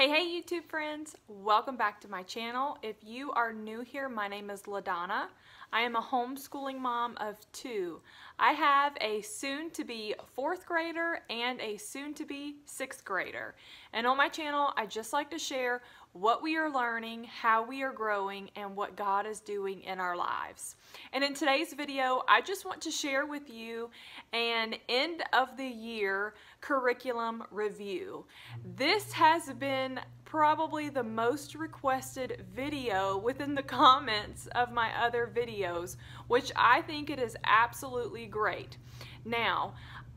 Hey YouTube friends, welcome back to my channel. If you are new here, my name is LaDonna. I am a homeschooling mom of two. I have a soon-to-be 4th grader and a soon-to-be 6th grader. And on my channel, I just like to share what we are learning, how we are growing, and what God is doing in our lives. And in today's video, I just want to share with you an end of the year curriculum review. This has been probably the most requested video within the comments of my other videos, which I think it is absolutely great. Now,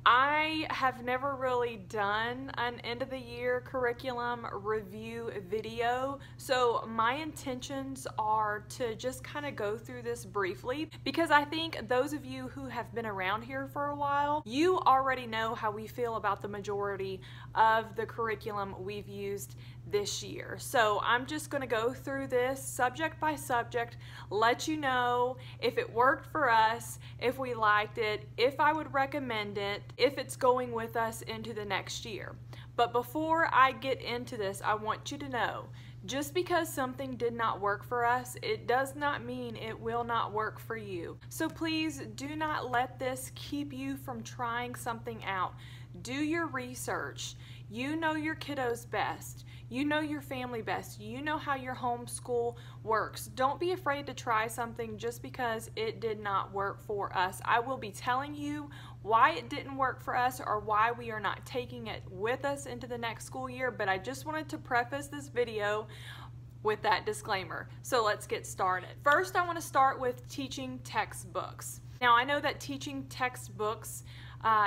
I have never really done an end of the year curriculum review video, so my intentions are to just kind of go through this briefly because I think those of you who have been around here for a while, you already know how we feel about the majority of the curriculum we've used this year. So I'm just going to go through this subject by subject, let you know if it worked for us, if we liked it, if I would recommend it, if it's going with us into the next year. But before I get into this, I want you to know, just because something did not work for us, it does not mean it will not work for you. So please do not let this keep you from trying something out. Do your research. You know your kiddos best. You know your family best. You know how your homeschool works. Don't be afraid to try something just because it did not work for us. I will be telling you why it didn't work for us or why we are not taking it with us into the next school year, but I just wanted to preface this video with that disclaimer. So let's get started. First, I want to start with teaching textbooks. Now, I know that teaching textbooks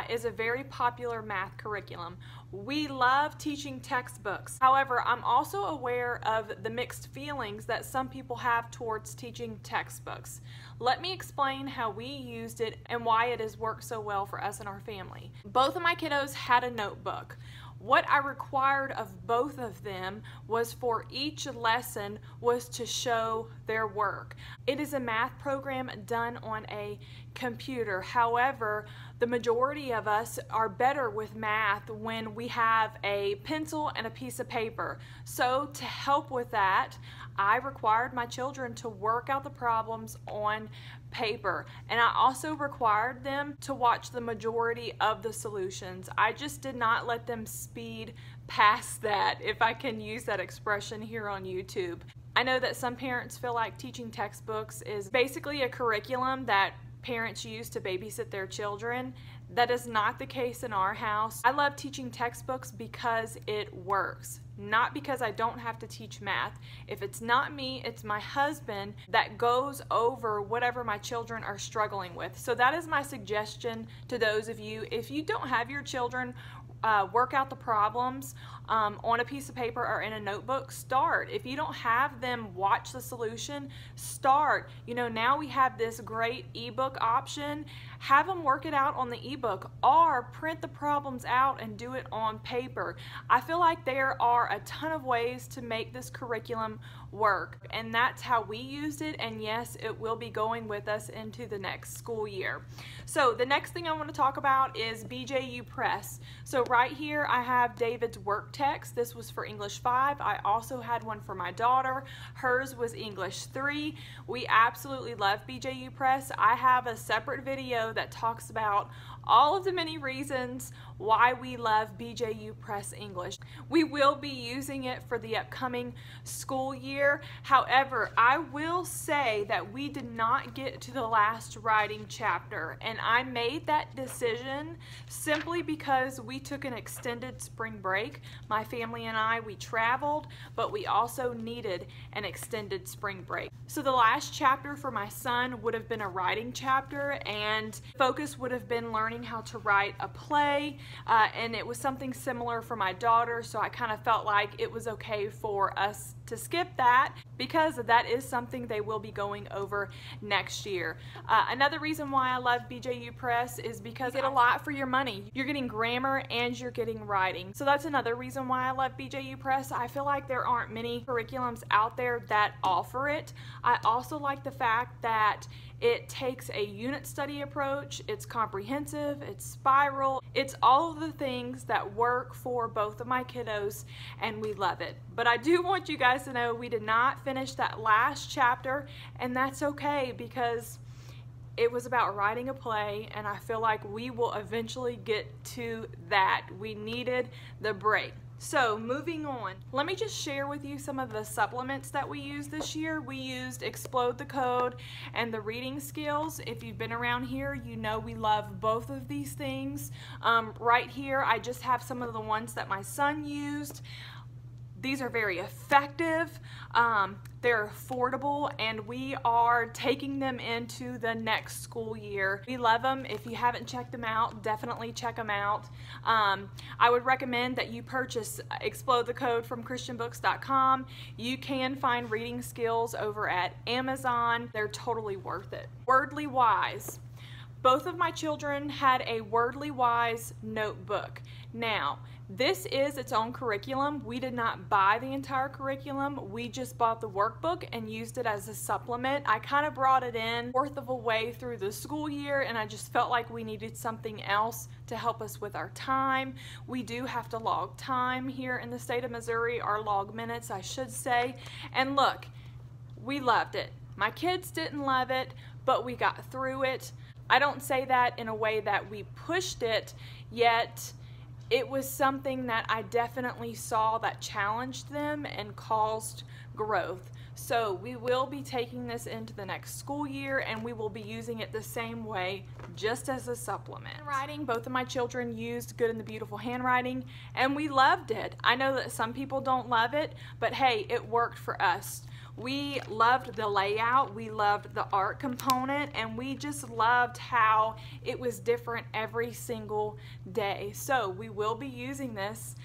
is a very popular math curriculum. We love teaching textbooks. However, I'm also aware of the mixed feelings that some people have towards teaching textbooks. Let me explain how we used it and why it has worked so well for us and our family. Both of my kiddos had a notebook. What I required of both of them was for each lesson was to show their work. It is a math program done on a computer. However, the majority of us are better with math when we have a pencil and a piece of paper. So to help with that, I required my children to work out the problems on paper, and I also required them to watch the majority of the solutions. I just did not let them speed past that, if I can use that expression here on YouTube. I know that some parents feel like teaching textbooks is basically a curriculum that parents use to babysit their children. That is not the case in our house. I love teaching textbooks because it works, not because I don't have to teach math. If it's not me, it's my husband that goes over whatever my children are struggling with. So that is my suggestion to those of you. If you don't have your children work out the problems on a piece of paper or in a notebook, start. If you don't have them watch the solution, start. You know, now we have this great ebook option. Have them work it out on the ebook or print the problems out and do it on paper. I feel like there are a ton of ways to make this curriculum work, and that's how we used it, and yes, it will be going with us into the next school year. So the next thing I want to talk about is BJU Press. So right here I have David's work text. This was for English 5. I also had one for my daughter. Hers was English 3. We absolutely love BJU Press. I have a separate video that talks about all of the many reasons why we love BJU Press English. We will be using it for the upcoming school year. However, I will say that we did not get to the last writing chapter, and I made that decision simply because we took an extended spring break. My family and I, we traveled, but we also needed an extended spring break. So the last chapter for my son would have been a writing chapter, and focus would have been learning how to write a play, and it was something similar for my daughter, so I kind of felt like it was okay for us to skip that because that is something they will be going over next year. Another reason why I love BJU Press is because you get a lot for your money. You're getting grammar and and you're getting writing. So that's another reason why I love BJU Press. I feel like there aren't many curriculums out there that offer it. I also like the fact that it takes a unit study approach, it's comprehensive, it's spiral, it's all of the things that work for both of my kiddos, and we love it. But I do want you guys to know we did not finish that last chapter, and that's okay because it was about writing a play, and I feel like we will eventually get to that. We needed the break. So moving on, let me just share with you some of the supplements that we used this year. We used Explode the Code and the reading skills. If you've been around here, you know we love both of these things. Right here, I just have some of the ones that my son used. These are very effective, they're affordable, and we are taking them into the next school year. We love them. If you haven't checked them out, definitely check them out. I would recommend that you purchase Explode the Code from christianbooks.com. You can find reading skills over at Amazon. They're totally worth it. Wordly Wise. Both of my children had a Wordly Wise notebook. Now, this is its own curriculum. We did not buy the entire curriculum. We just bought the workbook and used it as a supplement. I kind of brought it in fourth of a way through the school year, and I just felt like we needed something else to help us with our time. We do have to log time here in the state of Missouri, or log minutes, I should say. And look, we loved it. My kids didn't love it, but we got through it. I don't say that in a way that we pushed it, yet it was something that I definitely saw that challenged them and caused growth. So we will be taking this into the next school year, and we will be using it the same way, just as a supplement. Handwriting, both of my children used Good and the Beautiful handwriting, and we loved it. I know that some people don't love it, but hey, it worked for us. We loved the layout, we loved the art component, and we just loved how it was different every single day. So we will be using this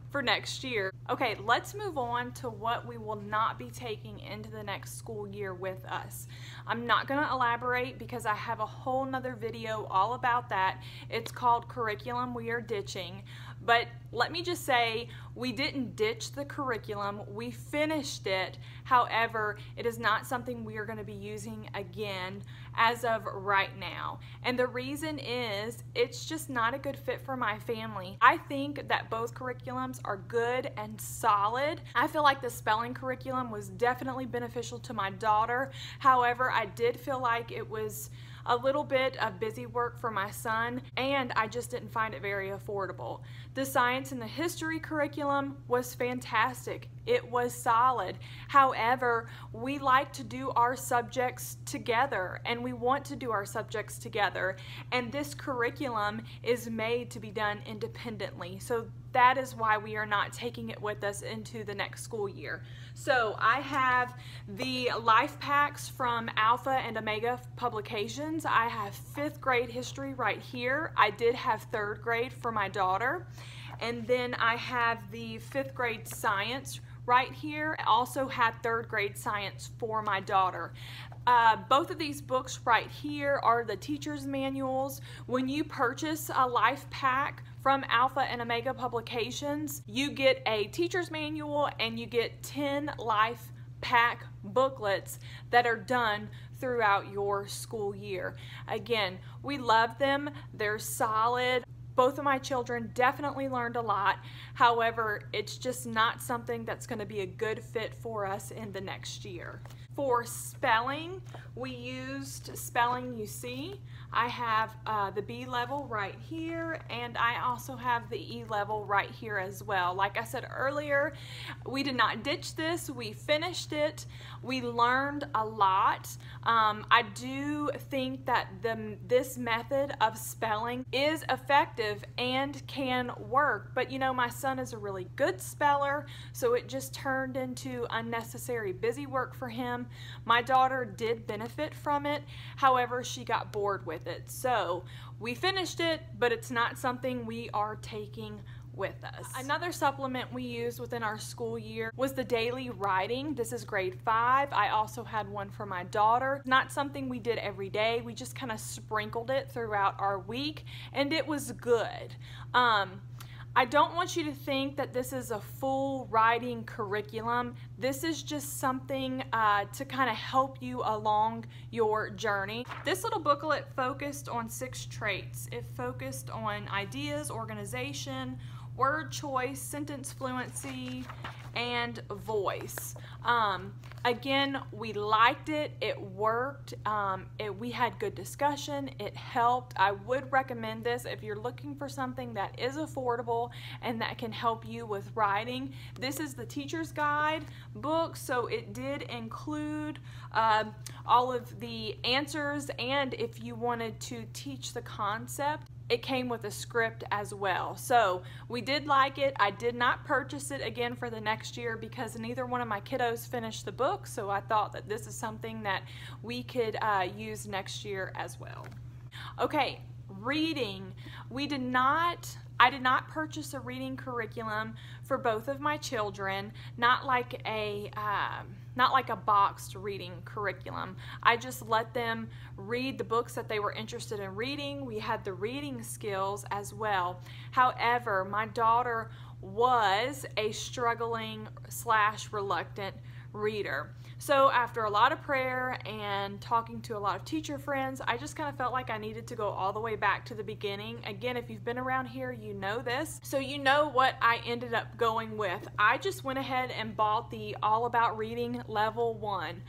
for next year. Okay, let's move on to what we will not be taking into the next school year with us. I'm not going to elaborate because I have a whole nother video all about that. It's called Curriculum We Are Ditching. But let me just say, we didn't ditch the curriculum, we finished it. However, it is not something we are going to be using again as of right now. And the reason is, it's just not a good fit for my family. I think that both curriculums are good and solid. I feel like the spelling curriculum was definitely beneficial to my daughter. However, I did feel like it was a little bit of busy work for my son, and I just didn't find it very affordable. The science and the history curriculum was fantastic. It was solid. However, we like to do our subjects together, and we want to do our subjects together, and this curriculum is made to be done independently. So that is why we are not taking it with us into the next school year. So I have the life packs from Alpha and Omega Publications. I have 5th grade history right here. I did have 3rd grade for my daughter. And then I have the 5th grade science right here. I also had 3rd grade science for my daughter. Both of these books right here are the teacher's manuals. When you purchase a life pack from Alpha and Omega Publications, you get a teacher's manual and you get 10 life pack booklets that are done throughout your school year. Again, we love them. They're solid. Both of my children definitely learned a lot. However, it's just not something that's going to be a good fit for us in the next year. For spelling, we used Spelling You See. I have the B level right here, and I also have the E level right here as well. Like I said earlier, we did not ditch this. We finished it. We learned a lot. I do think that this method of spelling is effective and can work, but you know, my son is a really good speller, so it just turned into unnecessary busy work for him. My daughter did benefit from it, however, she got bored with it. So we finished it, but it's not something we are taking with us. Another supplement we used within our school year was the daily writing. This is grade 5. I also had one for my daughter. Not something we did every day. We just kind of sprinkled it throughout our week, and it was good. I don't want you to think that this is a full writing curriculum. This is just something to kind of help you along your journey. This little booklet focused on 6 traits. It focused on ideas, organization, word choice, sentence fluency, and voice. Again, we liked it. It worked. We had good discussion. It helped. I would recommend this if you're looking for something that is affordable and that can help you with writing. This is the teacher's guide book, so it did include all of the answers, and if you wanted to teach the concept, it came with a script as well. So we did like it. I did not purchase it again for the next year because neither one of my kiddos finished the book, so I thought that this is something that we could use next year as well. Okay, reading. I did not purchase a reading curriculum for both of my children, not like a boxed reading curriculum. I just let them read the books that they were interested in reading. We had the reading skills as well. However, my daughter was a struggling / reluctant reader. So after a lot of prayer and talking to a lot of teacher friends, I just kind of felt like I needed to go all the way back to the beginning. Again, if you've been around here, you know this. So you know what I ended up going with. I just went ahead and bought the All About Reading Level 1.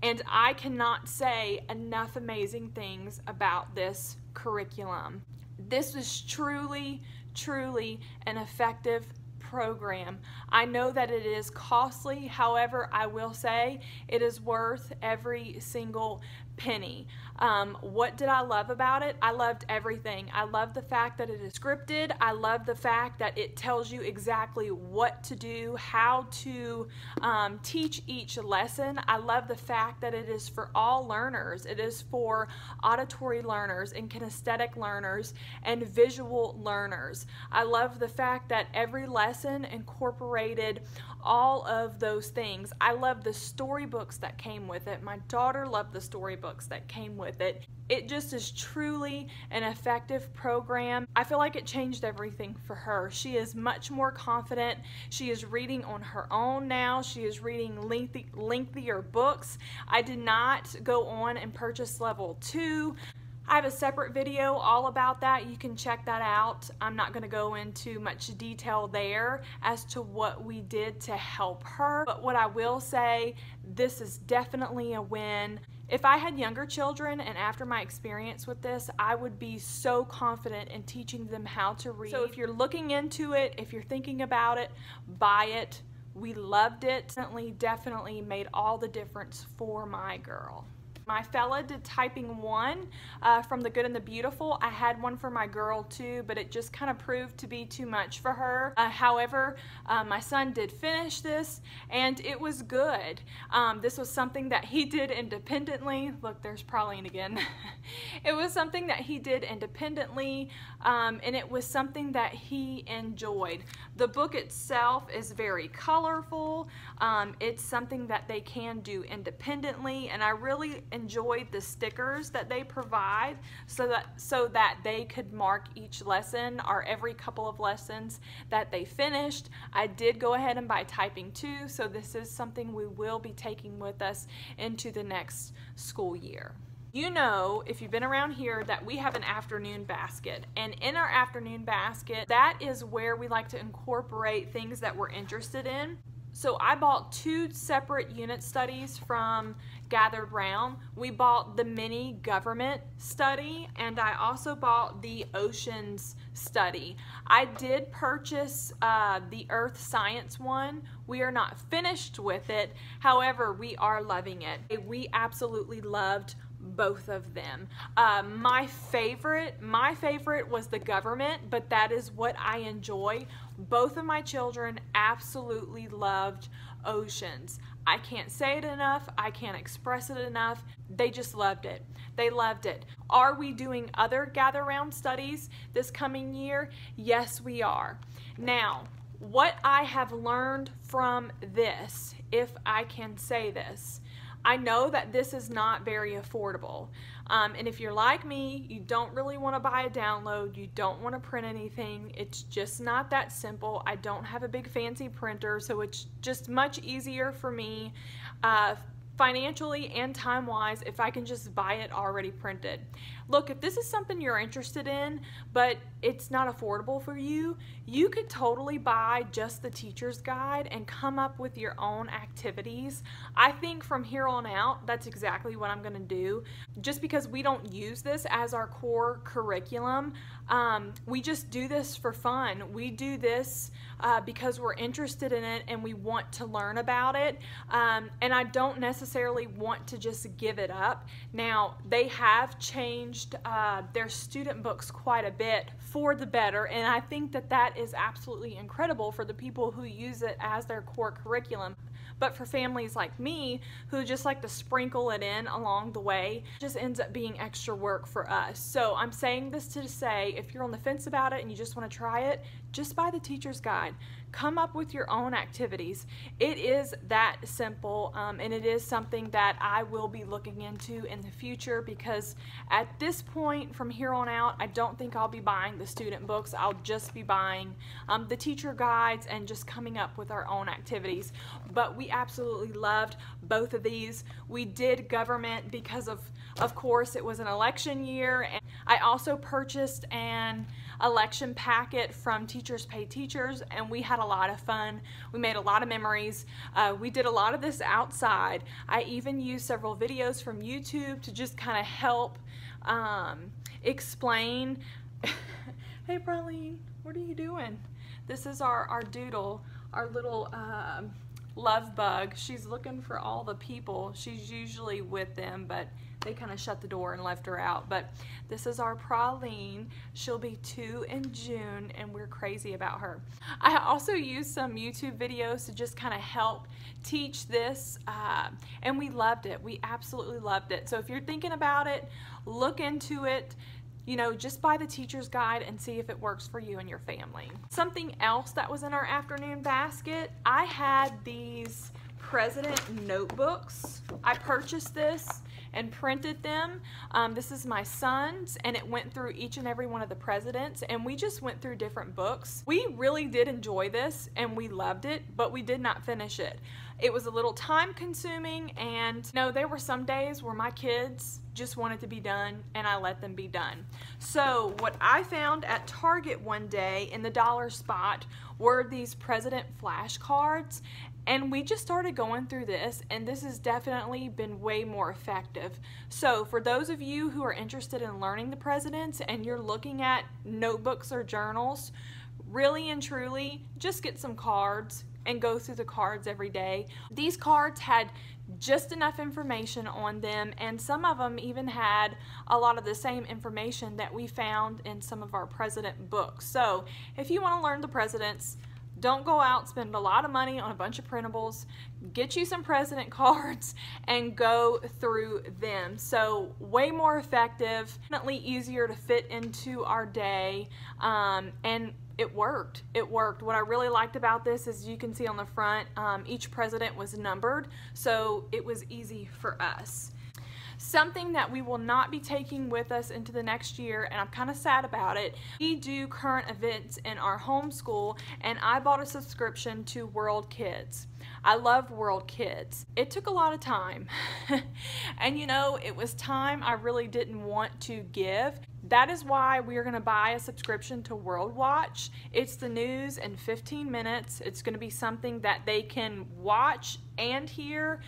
And I cannot say enough amazing things about this curriculum. This is truly, truly an effective program. I know that it is costly, however, I will say it is worth every single penny. What did I love about it? I loved everything. I love the fact that it is scripted. I love the fact that it tells you exactly what to do, how to teach each lesson. I love the fact that it is for all learners. It is for auditory learners and kinesthetic learners and visual learners. I love the fact that every lesson incorporated all of those things. I love the storybooks that came with it. My daughter loved the storybooks that came with it. It just is truly an effective program. I feel like it changed everything for her. She is much more confident. She is reading on her own now. She is reading lengthier books. I did not go on and purchase level 2. I have a separate video all about that. You can check that out. I'm not going to go into much detail there as to what we did to help her. But what I will say, this is definitely a win. If I had younger children and after my experience with this, I would be so confident in teaching them how to read. So if you're looking into it, if you're thinking about it, buy it. We loved it. Definitely made all the difference for my girl. My fella did typing 1 from The Good and the Beautiful. I had one for my girl too, but it just kind of proved to be too much for her. However, my son did finish this and it was good. This was something that he did independently. Look, there's Pauline again. It was something that he did independently and it was something that he enjoyed. The book itself is very colorful. It's something that they can do independently, and I really enjoyed the stickers that they provide so that they could mark each lesson or every couple of lessons that they finished. I did go ahead and buy typing 2, so this is something we will be taking with us into the next school year. You know, if you've been around here, that we have an afternoon basket, and in our afternoon basket, that is where we like to incorporate things that we're interested in. So I bought 2 separate unit studies from Gathered Round. We bought the mini government study, and I also bought the oceans study. I did purchase the earth science one. We are not finished with it. However, we are loving it. We absolutely loved both of them. My favorite was the government, but that is what I enjoy. Both of my children absolutely loved oceans. I can't say it enough. I can't express it enough. They just loved it. They loved it. Are we doing other gather round studies this coming year? Yes, we are. Now, what I have learned from this, if I can say this, I know that this is not very affordable. And if you're like me, you don't really want to buy a download, you don't want to print anything, it's just not that simple. I don't have a big fancy printer, so it's just much easier for me financially and time-wise if I can just buy it already printed. Look, if this is something you're interested in, but it's not affordable for you, you could totally buy just the teacher's guide and come up with your own activities. I think from here on out, that's exactly what I'm gonna do. Just because we don't use this as our core curriculum, we just do this for fun. We do this because we're interested in it and we want to learn about it. And I don't necessarily want to just give it up. Now, they have changed their student books quite a bit for the better, and I think that that is absolutely incredible for the people who use it as their core curriculum. But for families like me who just like to sprinkle it in along the way, it just ends up being extra work for us. So I'm saying this to say, if you're on the fence about it and you just want to try it, just buy the teacher's guide. Come up with your own activities. It is that simple, and it is something that I will be looking into in the future, because at this point, from here on out, I don't think I'll be buying the student books. I'll just be buying the teacher guides and just coming up with our own activities. But we absolutely loved both of these. We did government because of course, it was an election year, and I also purchased an election packet from Teachers Pay Teachers, and we had a lot of fun. We made a lot of memories. We did a lot of this outside. I even used several videos from YouTube to just kind of help explain. Hey Praline, what are you doing? This is our doodle, our little love bug. She's looking for all the people. She's usually with them, but they kind of shut the door and left her out. But this is our Praline. She'll be 2 in June, and we're crazy about her. I also used some YouTube videos to just kind of help teach this, and we loved it. We absolutely loved it. So if you're thinking about it, look into it. You know, just buy the teacher's guide and see if it works for you and your family. Something else that was in our afternoon basket, I had these President notebooks. I purchased this and printed them. This is my son's, and it went through each and every one of the presidents, and we just went through different books. We really did enjoy this, and we loved it, but we did not finish it. It was a little time consuming, and you know, there were some days where my kids just wanted to be done, and I let them be done. So what I found at Target one day in the dollar spot were these president flashcards, and we just started going through this, and this has definitely been way more effective. So for those of you who are interested in learning the presidents and you're looking at notebooks or journals, really and truly, just get some cards and go through the cards every day. These cards had just enough information on them, and some of them even had a lot of the same information that we found in some of our president books. So if you want to learn the presidents, don't go out, spend a lot of money on a bunch of printables. Get you some president cards and go through them. So way more effective, definitely easier to fit into our day, and it worked. It worked. What I really liked about this is you can see on the front, each president was numbered, so it was easy for us. Something that we will not be taking with us into the next year, and I'm kind of sad about it, we do current events in our homeschool, and I bought a subscription to World Kids. I love World Kids. It took a lot of time, and you know, it was time I really didn't want to give. That is why we are going to buy a subscription to World Watch. It's the news in 15 minutes. It's going to be something that they can watch and hear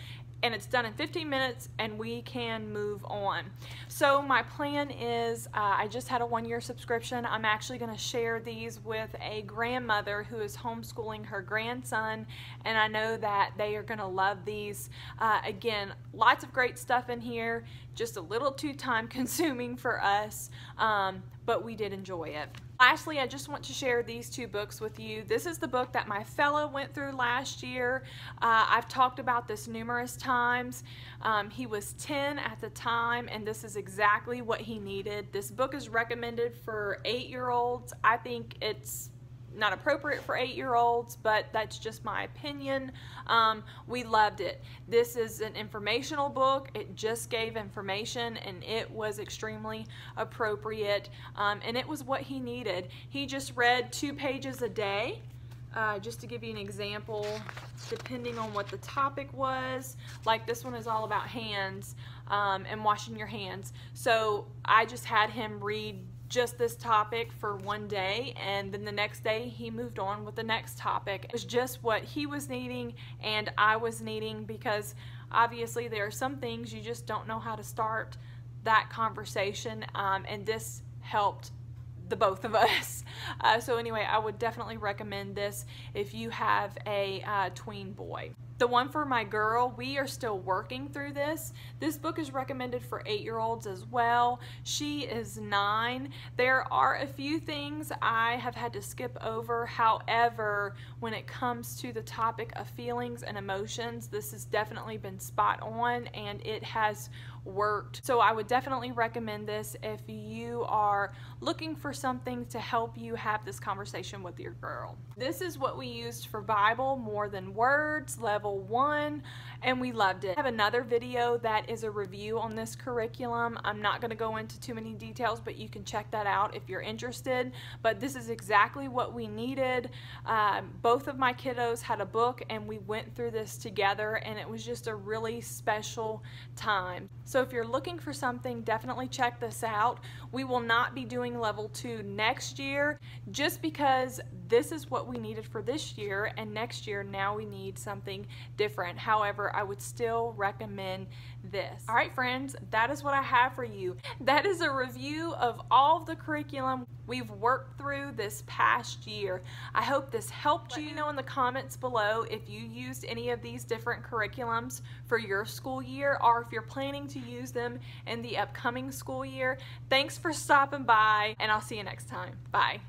and it's done in 15 minutes and we can move on. So my plan is, I just had a 1-year subscription. I'm actually going to share these with a grandmother who is homeschooling her grandson, and I know that they are going to love these. Again, lots of great stuff in here, just a little too time consuming for us, but we did enjoy it. Lastly, I just want to share these 2 books with you. This is the book that my fellow went through last year. I've talked about this numerous times. He was 10 at the time, and this is exactly what he needed. This book is recommended for 8-year-olds. I think it's not appropriate for 8-year-olds, but that's just my opinion. We loved it. This is an informational book. It just gave information, and it was extremely appropriate, and it was what he needed. He just read 2 pages a day. Just to give you an example, depending on what the topic was, like this one is all about hands and washing your hands. So I just had him read just this topic for 1 day, and then the next day he moved on with the next topic. It was just what he was needing and I was needing, because obviously there are some things you just don't know how to start that conversation, and this helped the both of us. So anyway, I would definitely recommend this if you have a tween boy. The one for my girl, we are still working through this. This book is recommended for 8-year-olds as well. She is 9. There are a few things I have had to skip over. However, when it comes to the topic of feelings and emotions, this has definitely been spot on, and it has worked. So I would definitely recommend this if you are looking for something to help you have this conversation with your girl. This is what we used for Bible More Than Words, level 1, and we loved it. I have another video that is a review on this curriculum. I'm not going to go into too many details, but you can check that out if you're interested. But this is exactly what we needed. Both of my kiddos had a book, and we went through this together, and it was just a really special time. So if you're looking for something, definitely check this out. We will not be doing level 2 next year, just because this is what we needed for this year, and next year now we need something different. However, I would still recommend this. All right, friends, that is what I have for you. That is a review of all of the curriculum we've worked through this past year. I hope this helped you. Let me know in the comments below if you used any of these different curriculums for your school year, or if you're planning to use them in the upcoming school year. Thanks for stopping by, and I'll see you next time. Bye.